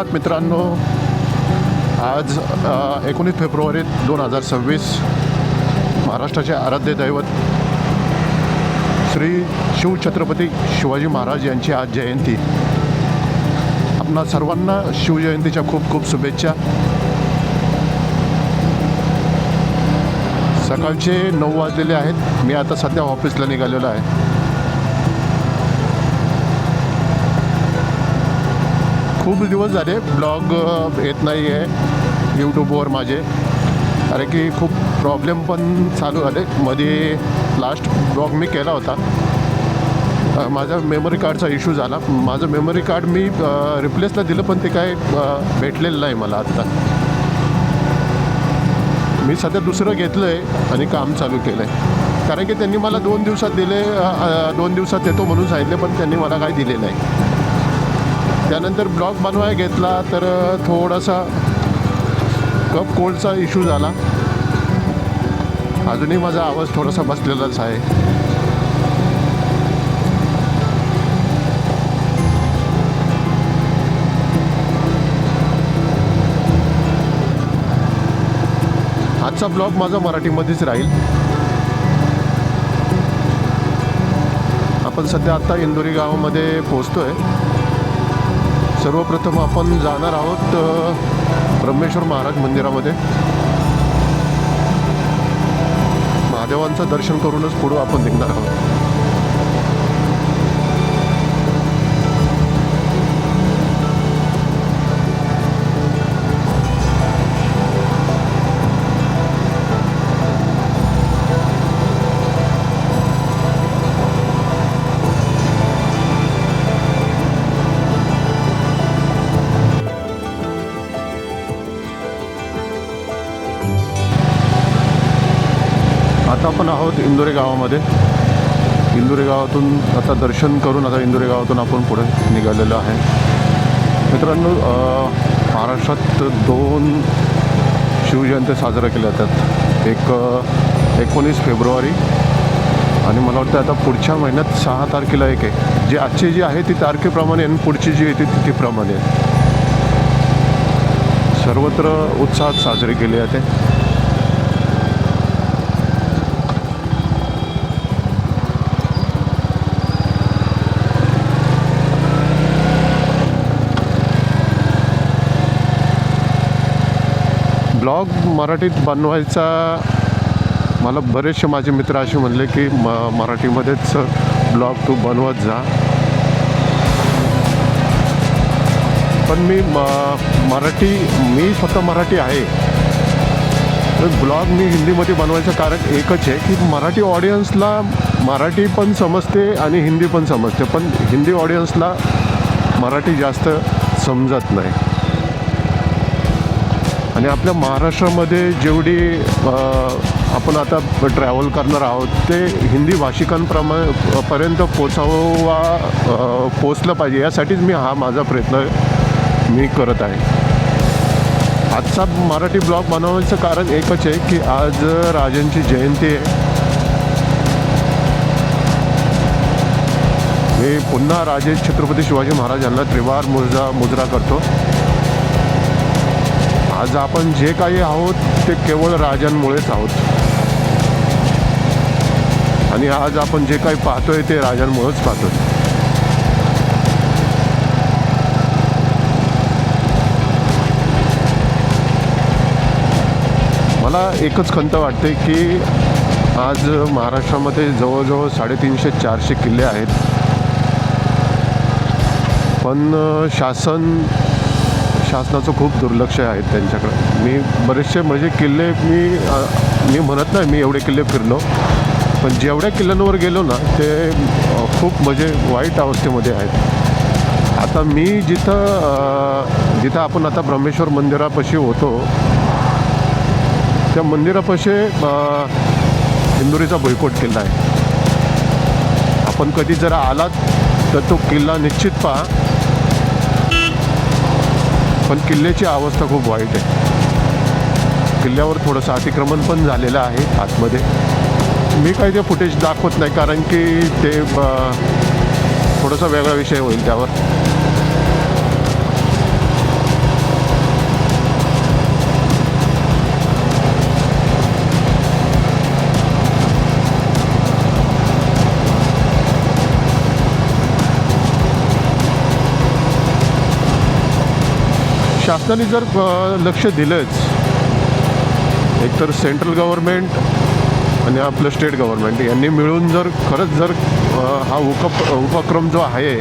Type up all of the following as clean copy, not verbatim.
सुप्रभात मित्रांनो. आज 19 फेब्रुवारी 2026 महाराष्ट्राचे आराध्य दैवत श्री शिवछत्रपती शिवाजी महाराज यांची आज जयंती. आपणा सर्वांना शिवजयंतीच्या खूप खूप शुभेच्छा. सकाळचे 9 वाजलेले आहेत. मी आता सध्या ऑफिसला निघालेलो आहे. खूप दिवस झाले ब्लॉग येत नाही आहे यूट्यूबवर माझे, कारण की खूप प्रॉब्लेम पण चालू झाले. मध्ये लास्ट ब्लॉग मी केला होता, माझा मेमरी कार्डचा इश्यू झाला. माझं मेमरी कार्ड मी रिप्लेसला दिलं, पण ते काय भेटलेलं नाही मला आत्ता. मी सध्या दुसरं घेतलं आहे आणि काम चालू केलं आहे, कारण की त्यांनी मला 2 दिवसात दिले. 2 दिवसात येतो म्हणून सांगितले, पण त्यांनी मला काही दिले नाही. त्यानंतर ब्लॉग बनवायला घेतला तर थोडासा कप कोल्डचा इश्यू झाला. अजूनही माझा आवाज थोडासा बसलेलाच आहे. आजचा ब्लॉग माझा मराठीमध्येच राहील. आपण सध्या आता इंदोरी गावामध्ये पोहोचतोय. सर्वप्रथम आपण जाणार आहोत ब्रह्मेश्वर महाराज मंदिरामध्ये. महादेवांचं दर्शन करूनच पुढं आपण निघणार आहोत. आता आपण आहोत इंदोरी गावामध्ये. इंदोरी गावातून आता दर्शन करून आता इंदोरी गावातून आपण पुढे निघालेलो आहे. मित्रांनो, महाराष्ट्रात 2 शिवजयंती साजऱ्या केल्या जातात. एक 19 फेब्रुवारी आणि मला वाटतं आता पुढच्या महिन्यात 6 तारखेला एक आहे. जी आजची जी आहे ती तारखेप्रमाणे आणि पुढची जी येते तिथीप्रमाणे सर्वत्र उत्साहात साजरी केली जाते. ब्लॉग मराठीत बनवायचा मला बरेचसे माझे मित्र असे म्हणले की मराठीमध्येच ब्लॉग तू बनवत जा. पण मी स्वतः मराठी आहे. ब्लॉग मी हिंदीमध्ये बनवायचं कारण एकच आहे की मराठी ऑडियन्सला मराठी पण समजते आणि हिंदी पण समजते, पण हिंदी ऑडियन्सला मराठी जास्त समजत नाही. आणि आपल्या महाराष्ट्रामध्ये जेवढी आपण आता ट्रॅव्हल करणार आहोत ते हिंदी भाषिकांपर्यंत पोचलं पाहिजे, यासाठीच मी हा माझा प्रयत्न मी करत आहे. आजचा मराठी ब्लॉग बनवण्याचं कारण एकच आहे की आज राजांची जयंती आहे. मी पुन्हा राजे छत्रपती शिवाजी महाराज यांना त्रिवार मुजरा करतो. आज आपण जे काही आहोत ते केवळ राजांमुळेच आहोत, आणि आज आपण जे काही पाहतोय ते राजांमुळेच पाहतोय. मला एकच खंत वाटते की आज महाराष्ट्रामध्ये जवळजवळ 350-400 किल्ले आहेत, पण शासनाचं खूप दुर्लक्ष आहे त्यांच्याकडे. मी बरेचसे म्हणजे किल्ले मी म्हणत नाही मी एवढे किल्ले फिरलो, पण जेवढ्या किल्ल्यांवर गेलो ना ते खूप म्हणजे वाईट अवस्थेमध्ये आहेत. आता मी जिथं आपण आता ब्रह्मेश्वर मंदिरापाशी होतो त्या मंदिरापाशी इंदोरीचा भुईकोट किल्ला आहे. आपण कधी जरा आलात तर तो किल्ला निश्चित पहा, पण किल्ल्याची अवस्था खूप वाईट आहे. किल्ल्यावर थोडंसं अतिक्रमण पण झालेलं आहे आतमध्ये. मी काही ते फुटेज दाखवत नाही, कारण की ते थोडासा वेगळा विषय होईल त्यावर. शासनाने जर लक्ष दिलंच, एकतर सेंट्रल गव्हर्मेंट आणि आपलं स्टेट गव्हर्मेंट यांनी मिळून जर खरंच जर हा उपक्रम जो आहे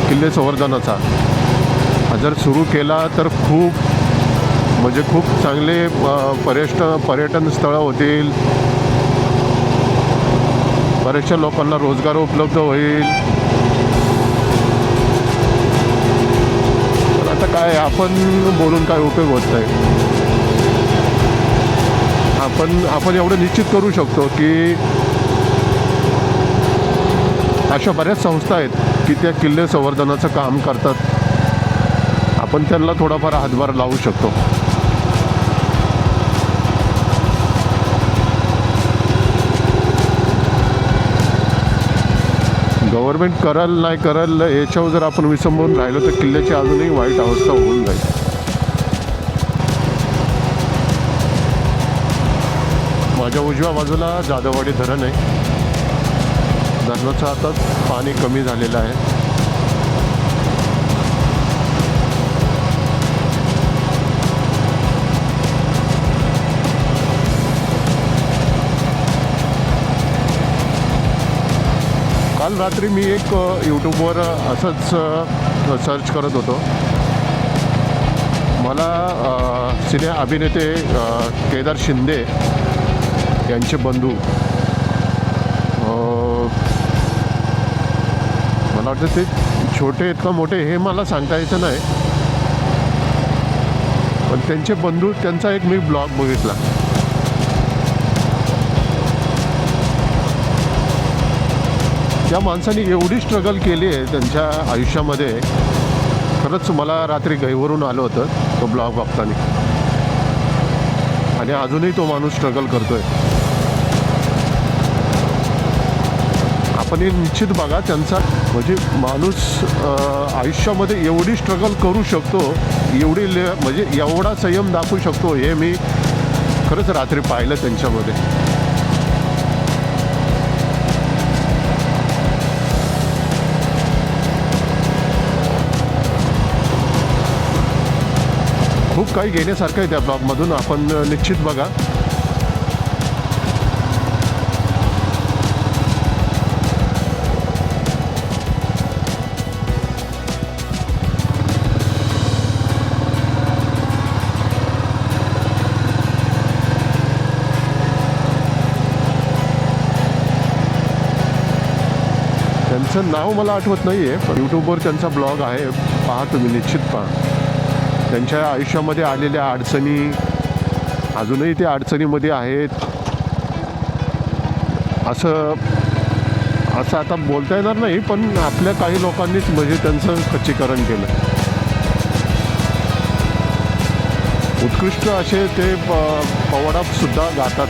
किल्ले संवर्धनाचा हा जर सुरू केला तर खूप म्हणजे खूप चांगले पर्यटन स्थळं होतील, बऱ्याचशा लोकांना रोजगार उपलब्ध होईल. पण आता काय आपण बोलून काय उपयोग होत नाही. आपण एवढं निश्चित करू शकतो की अशा बऱ्याच संस्था आहेत की त्या किल्ले संवर्धनाचं काम करतात. आपण त्यांना थोडाफार हातभार लावू शकतो. गव्हर्मेंट करल नाही करल याच्यावर जर आपण विसंबून राहिलो तर किल्ल्याची अजूनही वाईट अवस्था होऊन जाईल. माझ्या उजव्या बाजूला जाधववाडी धरण आहे. धरणाचं आता पाणी कमी झालेलं आहे. काल रात्री मी एक यूट्यूबवर असंच सर्च करत होतो. मला सिने अभिनेते केदार शिंदे यांचे बंधू, मला वाटतं ते छोटे आहेत का मोठे हे मला सांगता यायचं नाही, पण त्यांचे बंधू त्यांचा एक मी ब्लॉग बघितला. त्या माणसाने एवढी स्ट्रगल केली आहे त्यांच्या आयुष्यामध्ये. खरंच मला रात्री गैवरून आलं होतं तो ब्लॉग बघताना. आणि अजूनही तो माणूस स्ट्रगल करतोय. आपण हे निश्चित बघा त्यांचा म्हणजे माणूस आयुष्यामध्ये एवढी स्ट्रगल करू शकतो, म्हणजे एवढा संयम दाखवू शकतो हे मी खरंच रात्री पाहिलं त्यांच्यामध्ये. खूप काही घेण्यासारखं आहे त्या ब्लॉगमधून. आपण निश्चित बघा. त्यांचं नाव मला आठवत नाही आहे, पण यूट्यूबवर त्यांचा ब्लॉग आहे, पहा तुम्ही, निश्चित पहा. त्यांच्या आयुष्यामध्ये आलेल्या अडचणी, अजूनही ते अडचणीमध्ये आहेत. असं आता बोलता येणार नाही, पण आपल्या काही लोकांनीच म्हणजे त्यांचं खच्चीकरण केलं. उत्कृष्ट असे ते पवडापसुद्धा गातात.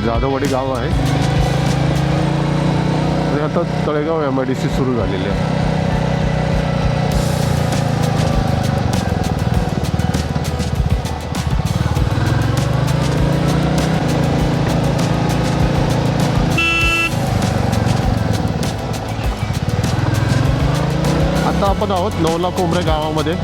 जाधववाडी गाव आहे आणि आता तळेगाव MIDC सुरू झालेली आहे. आता आपण आहोत नवला कोंबरे गावामध्ये.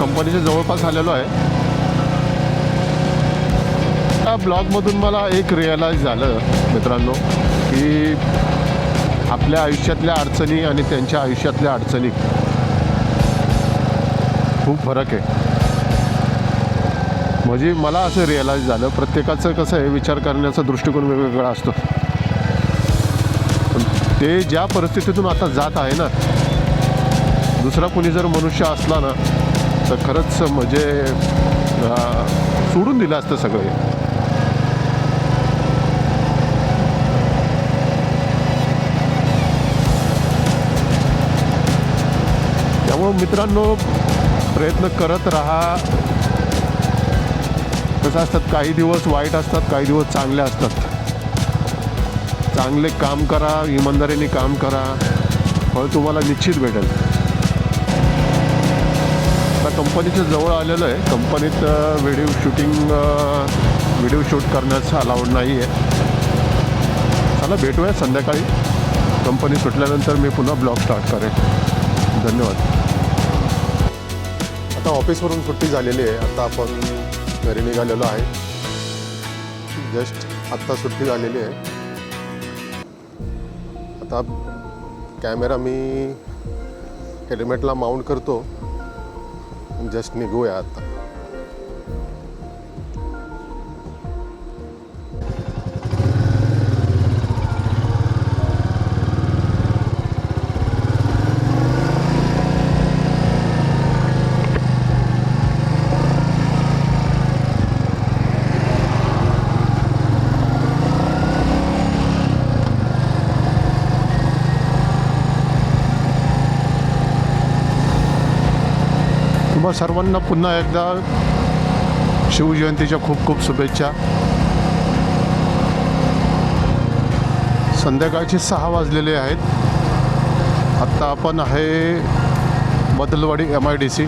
कंपनीच्या जवळपास आलेलो आहे. त्या ब्लॉगमधून मला एक रिअलाईज झालं मित्रांनो की आपल्या आयुष्यातल्या अडचणी आणि त्यांच्या आयुष्यातल्या अडचणी खूप फरक आहे. म्हणजे मला असं रिअलाईज झालं, प्रत्येकाचं कसं आहे विचार करण्याचा दृष्टिकोन वेगवेगळा असतो. ते ज्या परिस्थितीतून आता जात आहे ना, दुसरा कोणी जर मनुष्य असला ना तर खरंच म्हणजे सोडून दिलं असतं सगळे. त्यामुळं मित्रांनो प्रयत्न करत राहा. कसं असतात, काही दिवस वाईट असतात, काही दिवस चांगले असतात. चांगले काम करा, इमानदारीने काम करा, फळ तुम्हाला निश्चित भेटेल. आता कंपनीच्या जवळ आलेलं आहे. कंपनीत व्हिडिओ शूट करण्याचं अलाउड नाही आहे. चला भेटूया संध्याकाळी. कंपनी सुटल्यानंतर मी पुन्हा ब्लॉग स्टार्ट करेन. धन्यवाद. आता ऑफिसवरून सुट्टी झालेली आहे. आता आपण घरी निघालेलो आहे. जस्ट आत्ता सुट्टी झालेली आहे. आता कॅमेरा मी हेल्मेटला माउंट करतो. जस्ट निघूया आता. तुम्हा सर्वांना पुन्हा एकदा शिवजयंतीच्या खूप खूप शुभेच्छा. संध्याकाळचे 6 वाजलेले आहेत. आत्ता आपण आहे बदलवाडी MIDC.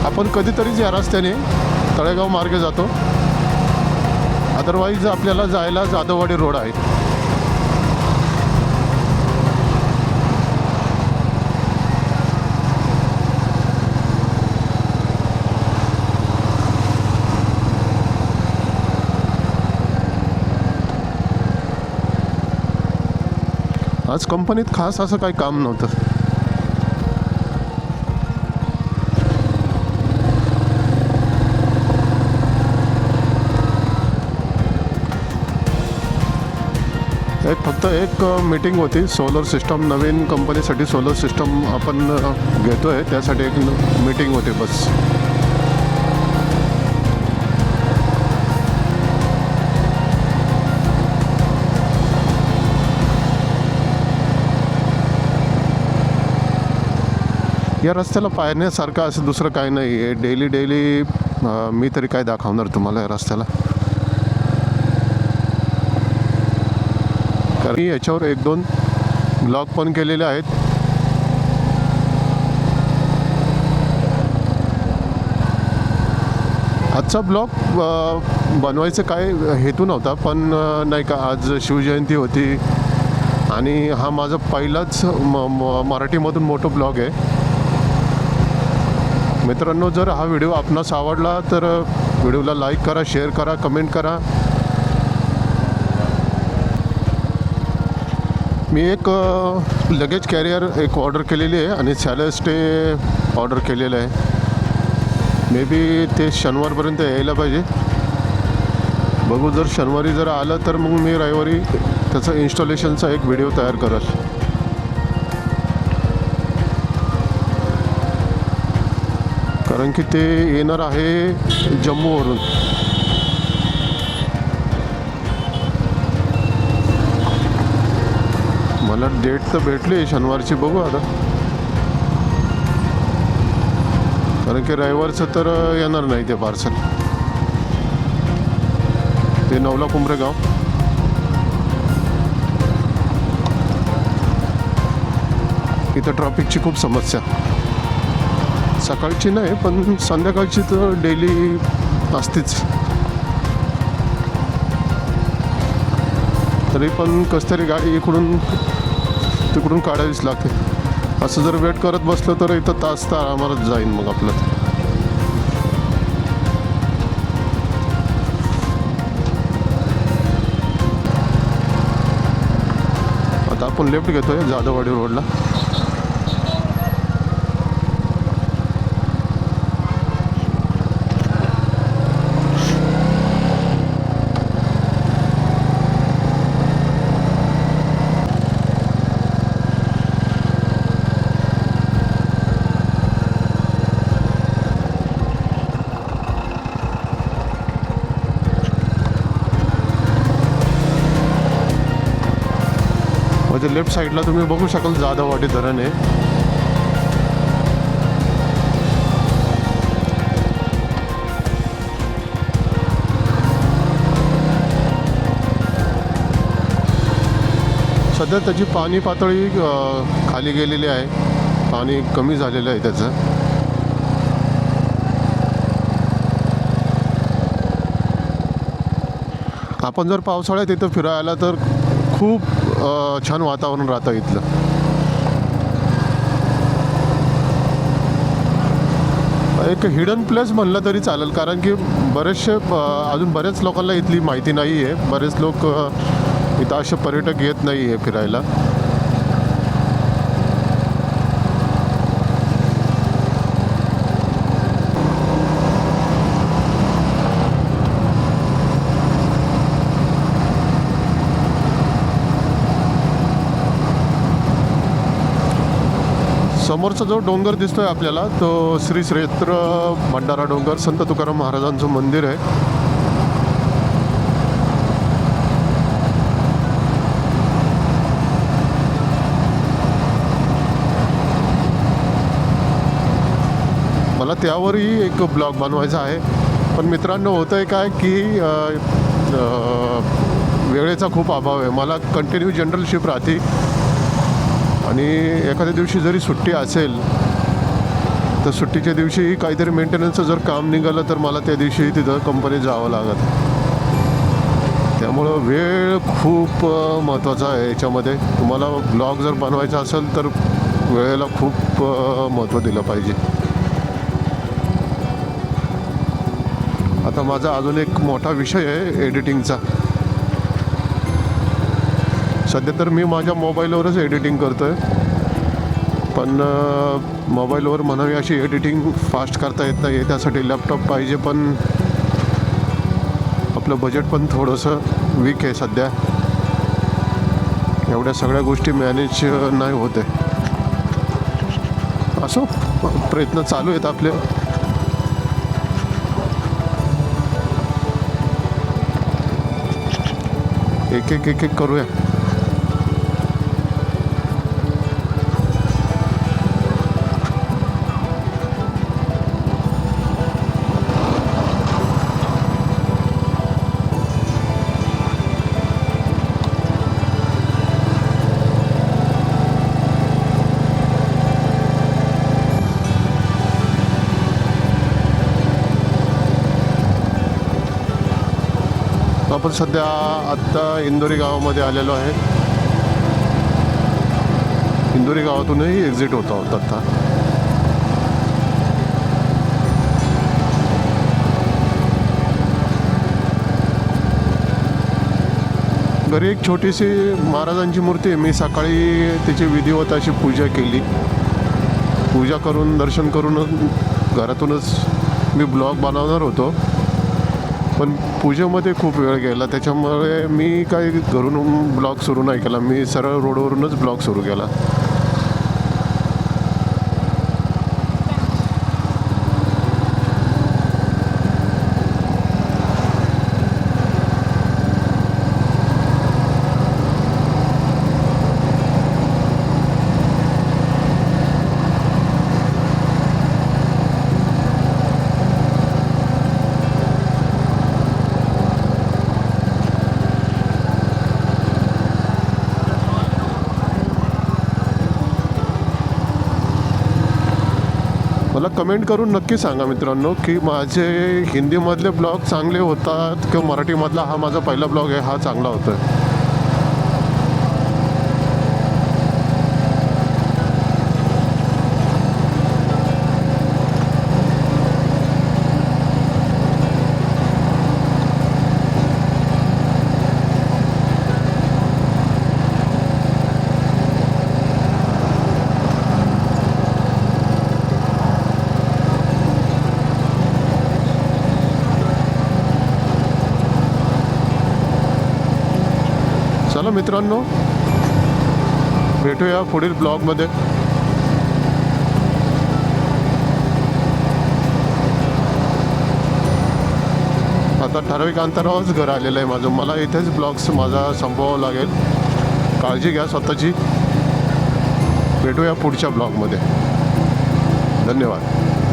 आपण कधीतरीच या रस्त्याने तळेगाव मार्गे जातो. अदरवाईज आपल्याला जायला जाधववाडी रोड आहे. आज कंपनीत खास असं काही काम नव्हतं. फक्त एक मीटिंग होती. सोलर सिस्टम, नवीन कंपनीसाठी सोलर सिस्टम आपण घेतो आहे, त्यासाठी एक मीटिंग होती बस. या रस्त्याला पाहण्यासारखं असं दुसरं काही नाही आहे. डेली मी तरी काय दाखवणार तुम्हाला या रस्त्याला. कारण याच्यावर 1-2 ब्लॉग पण केलेले आहेत. आजचा ब्लॉग बनवायचं काय हेतू नव्हता, पण नाही का आज शिवजयंती होती आणि हा माझा पहिलाच मराठीमधून मोठा ब्लॉग आहे. मित्रांनो, जर हा व्हिडिओ आपणास आवडला तर व्हिडिओला लाईक करा, शेअर करा, कमेंट करा. मी एक लगेज कॅरियर एक ऑर्डर केलेली आहे आणि सॅलर स्टे ऑर्डर केलेलं आहे. मे बी ते शनिवारपर्यंत यायला पाहिजे. बघू, जर शनिवारी जर आलं तर मग मी रविवारी त्याचं इन्स्टॉलेशनचा एक व्हिडिओ तयार करेल. कारण की ते येणार आहे जम्मूवरून. मला डेट तर भेटली शनिवारची, बघू आता. कारण की रविवारचं तर येणार नाही ते पार्सल. ते नवला कुंभरेगाव. इथं ट्रॅफिकची खूप समस्या. सकाळची नाही पण संध्याकाळची तर डेली असतेच. तरी पण कसं तरी गाडी इकडून तिकडून काढावीच लागते. असं जर वेट करत बसलं तर इथं तास तर आरामात जाईन मग आपलं. आता आपण लेफ्ट घेतोय जाधववाडी रोडला. म्हणजे लेफ्ट साईडला तुम्ही बघू शकाल जाधववाडी धरण आहे. सध्या त्याची पाणी पातळी खाली गेलेली आहे, पाणी कमी झालेलं आहे त्याचं. आपण जर पावसाळ्यात इथं फिरायला तर खूप छान वातावरण राहतं इथलं. एक हिडन प्लेस म्हणलं तरी चालेल, कारण की बरेचसे अजून बरेच लोकांना इथली माहिती नाही आहे. बरेच लोक इथं असे पर्यटक येत नाही आहे फिरायला. समोरचा जो डोंगर दिसतोय आपल्याला तो श्री क्षेत्र भंडारा डोंगर, संत तुकाराम महाराजांचं मंदिर आहे. मला त्यावरही एक ब्लॉग बनवायचा आहे, पण मित्रांनो होतं आहे काय की वेळेचा खूप अभाव आहे. मला कंटिन्यू जनरल शिफ्ट राहते आणि एखाद्या दिवशी जरी सुट्टी असेल तर सुट्टीच्या दिवशी काहीतरी मेंटेनन्सचं जर काम निघालं तर मला त्या दिवशी तिथं कंपनीत जावं लागत. त्यामुळं वेळ खूप महत्त्वाचा आहे याच्यामध्ये. तुम्हाला ब्लॉग जर बनवायचा असेल तर वेळेला खूप महत्त्व दिलं पाहिजे. आता माझा अजून एक मोठा विषय आहे एडिटिंगचा. सध्या तर मी माझ्या मोबाईलवरच एडिटिंग करतो आहे, पण मोबाईलवर म्हणावी अशी एडिटिंग फास्ट करता येत नाही. त्यासाठी लॅपटॉप पाहिजे, पण आपलं बजेट पण थोडंसं वीक आहे सध्या. एवढ्या सगळ्या गोष्टी मॅनेज नाही होते. असो, प्रयत्न चालू आहेत आपले. एक एक एक एक करूया. आपण सध्या आत्ता इंदोरी गावामध्ये आलेलो आहे. इंदोरी गावातूनही एक्झिट होत आहोत आता. घरी एक छोटीशी महाराजांची मूर्ती आहे. मी सकाळी तिची विधिवत अशी पूजा केली. पूजा करून दर्शन करून घरातूनच मी ब्लॉग बनवणार होतो, पण पूजेमध्ये खूप वेळ गेला. त्याच्यामुळे मी काही घरून ब्लॉग सुरू नाही केला. मी सरळ रोडवरूनच ब्लॉग सुरू केला. मला कमेंट करून नक्की सांगा मित्रांनो की माझे हिंदीमधले ब्लॉग चांगले होतात किंवा मराठीमधला हा माझा पहिला ब्लॉग आहे हा चांगला होतो आहे. चला मित्रांनो, भेटूया पुढील ब्लॉगमध्ये. आता ठराविक अंतरावरच घर आलेलं आहे माझं. मला इथेच ब्लॉग्स माझा संपवावा लागेल. काळजी घ्या स्वतःची. भेटूया पुढच्या ब्लॉगमध्ये. धन्यवाद.